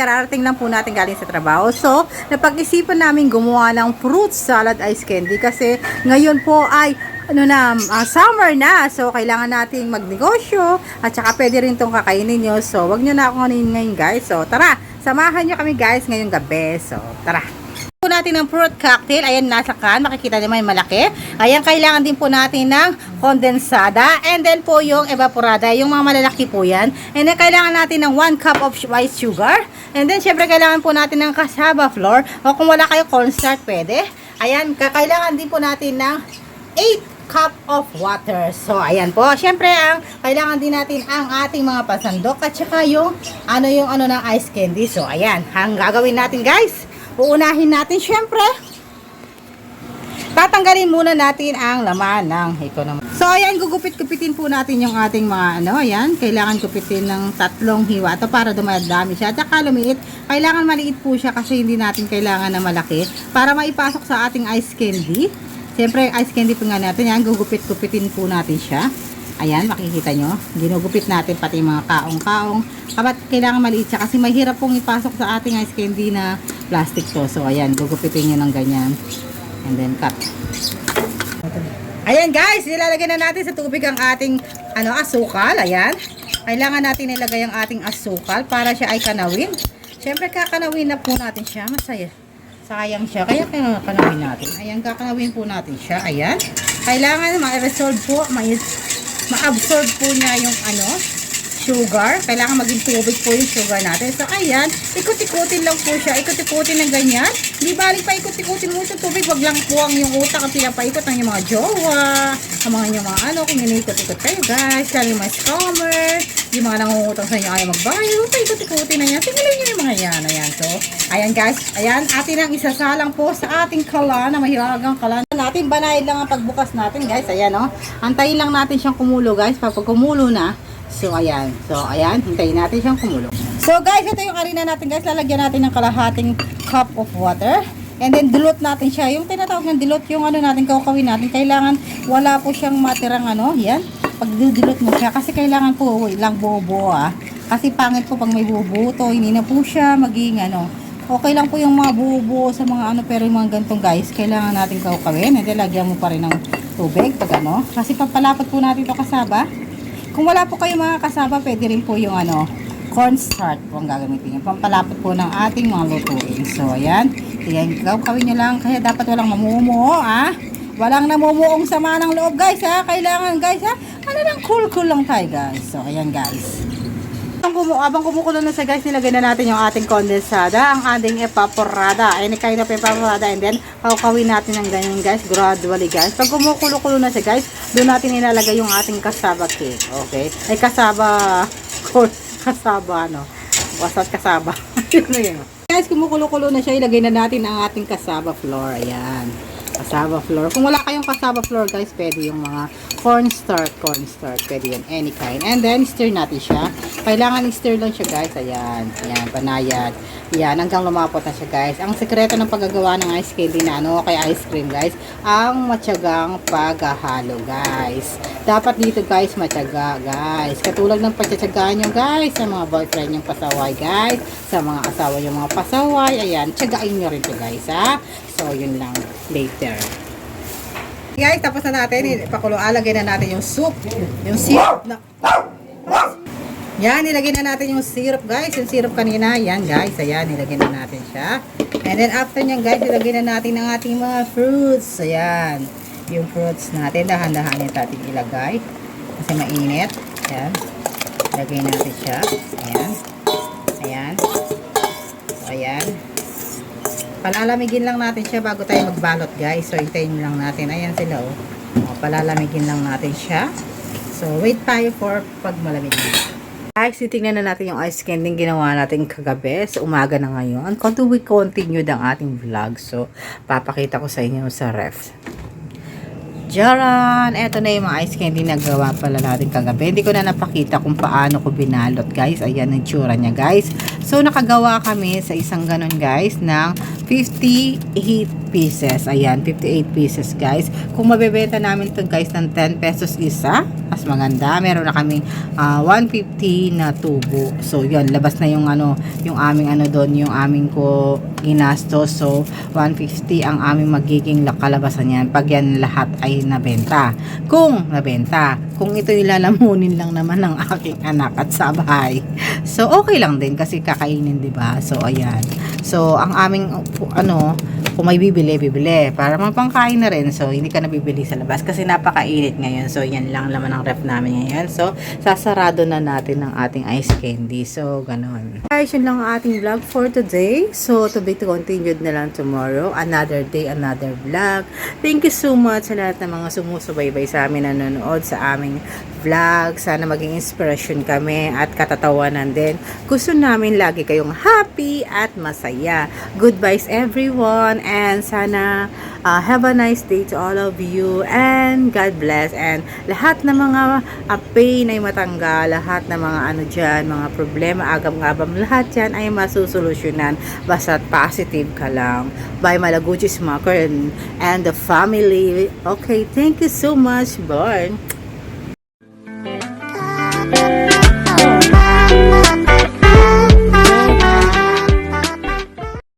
kararating lang po natin galing sa trabaho. So, napag-isipan namin gumawa ng fruit salad ice candy kasi ngayon po ay summer na. So, kailangan nating magnegosyo at saka pwede rin itong kakainin nyo. So, wag nyo na akong kainin ngayon guys. So, tara, samahan nyo kami guys ngayong gabi. So, tara. Po natin ng fruit cocktail. Ayan, nasa can. Makikita naman yung malaki. Ayan, kailangan din po natin ng kondensada. And then po yung evaporada. Yung mga malalaki po yan. And then kailangan natin ng 1 cup of white sugar. And then syempre kailangan po natin ng cassava flour. O kung wala kayo cornstarch, pwede. Ayan, kailangan din po natin ng 8 cup of water. So, ayan po. Syempre, kailangan din natin ang ating mga pasandok at saka yung ng ice candy. So, ayan. Ang gagawin natin, guys. Uunahin natin, syempre, tatanggalin muna natin ang laman ng economy. So, ayan, gugupit-gupitin po natin yung ating mga ayan. Kailangan gupitin ng 3 hiwa ito para dumadami siya. At saka lumiit. Kailangan maliit po siya kasi hindi natin kailangan na malaki para maipasok sa ating ice candy. Siyempre, ice candy po nga natin. Yan, gugupit-gupitin po natin siya. Ayan, makikita nyo. Ginugupit natin pati mga kaong-kaong. Kapat kailangan maliit siya kasi mahirap pong ipasok sa ating ice candy na plastic to. So, ayan, gugupitin nyo ng ganyan. And then, cut. Ayan, guys. Nilalagay na natin sa tubig ang ating asukal. Ayan. Kailangan natin ilagay ang ating asukal para siya ay kanawin. Siyempre, kakanawin na po natin siya. Masaya. Sayang siya. Kaya kakanawin natin. Ayan, kakanawin po natin siya. Ayan. Kailangan ma-resolve po, ma-absorb po niya yung sugar. Kailangan maging tubig po yung sugar natin. So, ayan. Ikot-ikutin lang po siya. Ikot-ikutin ng ganyan. Hindi balik pa ikot-ikutin mo yung tubig. Wag lang po ang yung utak ang pinapaikot ng yung mga jowa. Ang mga kung inikot-ikot kayo, guys. Lalo yung mga scammer. Yung mga nangungutang sa inyo ayaw magbayad. Paikot-ikutin na yan. Tingnan nyo yung mga yan. Ayan. So, ayan, guys. Ayan. Atin ang isasalang po sa ating kalan na mahiwagang kalan natin. Banayin lang ang pagbukas natin, guys. Ayan, antayin lang natin siyang kumulo, guys. Pag kumulo na, so, ayan. So, ayan. Hintayin natin siyang kumulo. So, guys, ito yung harina natin, guys. Lalagyan natin ng kalahating cup of water. And then, dilute natin siya. Yung tinatawag ng dilute, yung natin, kakawin natin. Kailangan, wala po siyang matirang yan. Pag dilute mo siya. Kasi kailangan po, lang buo-buo, Kasi pangit po pag may buo-buo to. Hindi na po siya maging, Okay lang po yung mga buo-buo sa mga pero yung mga gantong, guys, kailangan natin kakawin. And then, lagyan mo pa rin ng tubig. Pag Kasi pampalapot po natin ito kasaba. Kung wala po kayo mga kasaba, pwede rin po yung cornstarch po ang gagamitin nyo. Pampalapot po ng ating mga lutuin. So, ayan. Ayan, gawin nyo lang. Kaya dapat walang mamumuo, Walang namumuong sama ng loob, guys, Kailangan, guys, lang, cool lang tayo, guys. So, ayan, guys. Abang kumukulo na sa, guys, nilagay na natin yung ating kondensada, ang ating evaporada. Any kind of evaporada. And then, kawin natin ng ganyan, guys, gradually, guys. Pag kumukulo-kulo na siya, guys, doon natin ilalagay yung ating cassava cake. Okay? Ay, cassava, wasat cassava. Guys, kumukulo-kulo na siya, ilagay na natin ang ating cassava flour. Ayan. Cassava flour. Kung wala kayong cassava flour, guys, pwede yung mga cornstarch, pwede yan, any kind. And then, stir natin siya. Kailangan i-stir lang siya, guys. Ayan, ayan, banayad. Ayan, hanggang lumapot na siya, guys. Ang sekreto ng paggagawa ng ice candy na kay ice cream, guys, ang matyagang paghahalo, guys. Dapat dito, guys, matyaga, guys. Katulad ng pagtsatsagaan nyo, guys, sa mga boyfriend yung pasaway, guys. Sa mga asawa yung mga pasaway. Ayan, tsagain nyo rin to, guys, So, yun lang, later. Guys, tapos na natin, alagay na natin yung soup, yung syrup na, yan, nilagay na natin yung syrup, guys, yung syrup kanina, yan, guys, ayan, nilagay na natin siya, and then after nyan, guys, nilagay na natin ang ating mga fruits, ayan, yung fruits natin, dahan-dahanin natin ilagay, kasi mainit, ayan, ilagay natin siya, ayan, ayan, so, ayan, palalamigin lang natin siya bago tayo magbalot, guys. So, hintayin lang natin. Ayan sila, palalamigin lang natin siya. So, wait tayo for pag malamig na. Guys, titignan na natin yung ice candy ginawa natin kagabi. So, umaga na ngayon. We continue ang ating vlog. So, papakita ko sa inyo sa ref. Jaran! Eto na yung mga ice candy na gawa pala natin kagabi. Hindi ko na napakita kung paano ko binalot, guys. Ayan ang tsura niya, guys. So, nakagawa kami sa isang ganon, guys, ng 58 pieces. Ayan, 58 pieces guys. Kung mabebenta namin to guys ng 10 pesos isa, mas maganda. Meron na kaming 150 na tubo. So, yun, labas na yung yung aming doon, yung aming ko ginastos. So, 150 ang aming magiging kalabasan yan pag yan lahat ay nabenta. Kung nabenta. Kung ito yung lalamunin lang naman ng aking anak at sa bahay. So, okay lang din kasi kakainin, 'di ba? So, ayan. So, ang aming kung may bibili para mapangkain na rin. So, hindi ka nabibili sa labas kasi napakainit ngayon. So, yan lang laman ng ref namin ngayon. So, sasarado na natin ang ating ice candy. So, ganon. Guys, yun lang ang ating vlog for today. So, to be continued na lang tomorrow. Another day, another vlog. Thank you so much sa lahat ng mga sumusubaybay sa amin, nanonood sa aming vlog. Sana maging inspiration kami at katatawanan din. Gusto namin lagi kayong happy at masaya. Goodbyes everyone and sana have a nice day to all of you and God bless and lahat ng mga pain ay matanggal, lahat ng mga dyan, mga problema, agam-agam, lahat dyan ay masusolusyonan basta positive ka lang. Bye Malaguchi Smacker and the family. Okay, thank you so much. Bye.